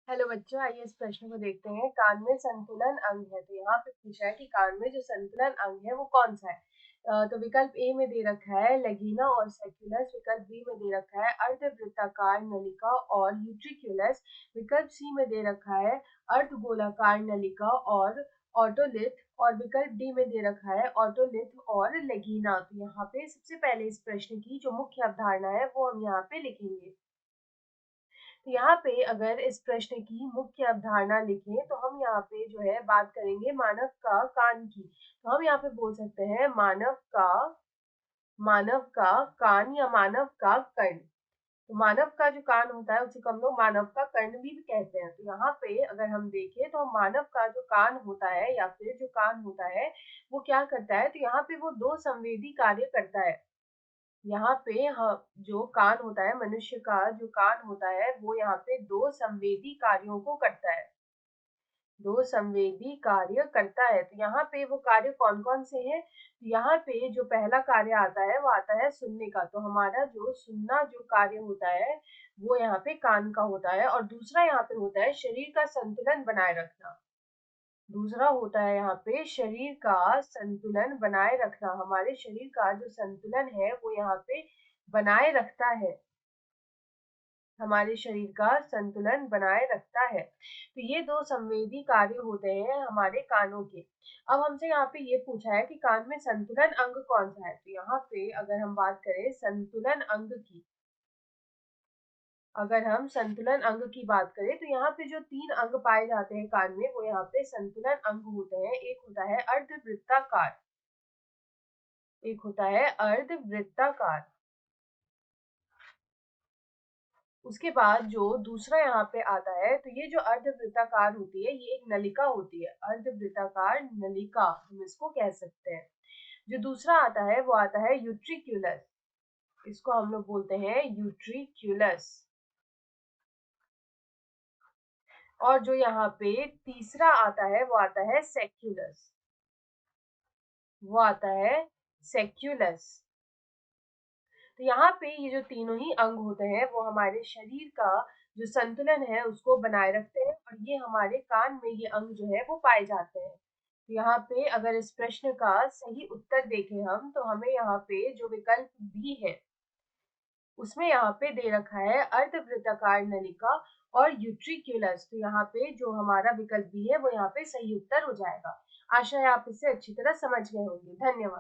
Hello बच्चों, आइए इस प्रश्न को देखते हैं। कान में संतुलन अंग है, तो यहाँ पे पूछा है कि कान में जो संतुलन अंग है वो कौन सा है। तो विकल्प ए में दे रखा है लैगिना और सेक्युलस, विकल्प बी में दे रखा है अर्धवृत्ताकार नलिका और यूट्रिक्युलस, विकल्प सी में दे रखा है अर्धगोलाकार नलिका और ऑटोलिथ, और विकल्प डी में दे रखा है ऑटोलिथ और लैगिना। तो यहाँ पे सबसे पहले इस प्रश्न की जो मुख्य अवधारणा है वो हम यहाँ पे लिखेंगे। तो यहाँ पे अगर इस प्रश्न की मुख्य अवधारणा लिखें तो हम यहाँ पे जो है बात करेंगे मानव का कान की। तो हम यहाँ पे बोल सकते हैं मानव का कान या मानव का कर्ण। तो मानव का जो कान होता है उसे हम लोग मानव का कर्ण भी कहते हैं। तो यहाँ पे अगर हम देखें तो मानव का जो कान होता है या फिर जो कान होता है वो क्या करता है, तो यहाँ पे वो दो संवेदी कार्य करता है। यहाँ पे जो कान होता है, मनुष्य का जो कान होता है वो यहाँ पे दो संवेदी कार्यों को करता है, दो संवेदी कार्य करता है। तो यहाँ पे वो कार्य कौन कौन से हैं, तो यहाँ पे जो पहला कार्य आता है वो आता है सुनने का। तो हमारा जो सुनना जो कार्य होता है वो यहाँ पे कान का होता है। और दूसरा यहाँ पे होता है शरीर का संतुलन बनाए रखना। दूसरा होता है यहाँ पे शरीर का संतुलन बनाए रखना। हमारे शरीर का जो संतुलन है वो यहाँ पे बनाए रखता है, हमारे शरीर का संतुलन बनाए रखता है। तो ये दो संवेदी कार्य होते हैं हमारे कानों के। अब हमसे यहाँ पे ये पूछा है कि कान में संतुलन अंग कौन सा है। तो यहाँ पे अगर हम बात करें संतुलन अंग की, अगर हम संतुलन अंग की बात करें तो यहाँ पे जो तीन अंग पाए जाते हैं कान में वो यहाँ पे संतुलन अंग होते हैं। एक होता है अर्धवृत्ताकार, एक होता है अर्धवृत्ताकार। उसके बाद जो दूसरा यहाँ पे आता है, तो ये जो अर्धवृत्ताकार होती है ये एक नलिका होती है, अर्धवृत्ताकार नलिका हम इसको कह सकते हैं। जो दूसरा आता है वो आता है यूट्रिक्युलस, इसको हम लोग बोलते हैं यूट्रिक्युलस। और जो यहाँ पे तीसरा आता है वो आता है सेक्युलस, वो आता है सेक्युलस। तो यहाँ पे ये जो तीनों ही अंग होते हैं वो हमारे शरीर का जो संतुलन है उसको बनाए रखते हैं, और ये हमारे कान में ये अंग जो है वो पाए जाते हैं। तो यहाँ पे अगर इस प्रश्न का सही उत्तर देखें हम, तो हमें यहाँ पे जो विकल्प बी है उसमें यहाँ पे दे रखा है अर्धवृत्ताकार नलिका और यूट्रिक्युलस। तो यहाँ पे जो हमारा विकल्प बी है वो यहाँ पे सही उत्तर हो जाएगा। आशा है आप इसे अच्छी तरह समझ गए होंगे। धन्यवाद।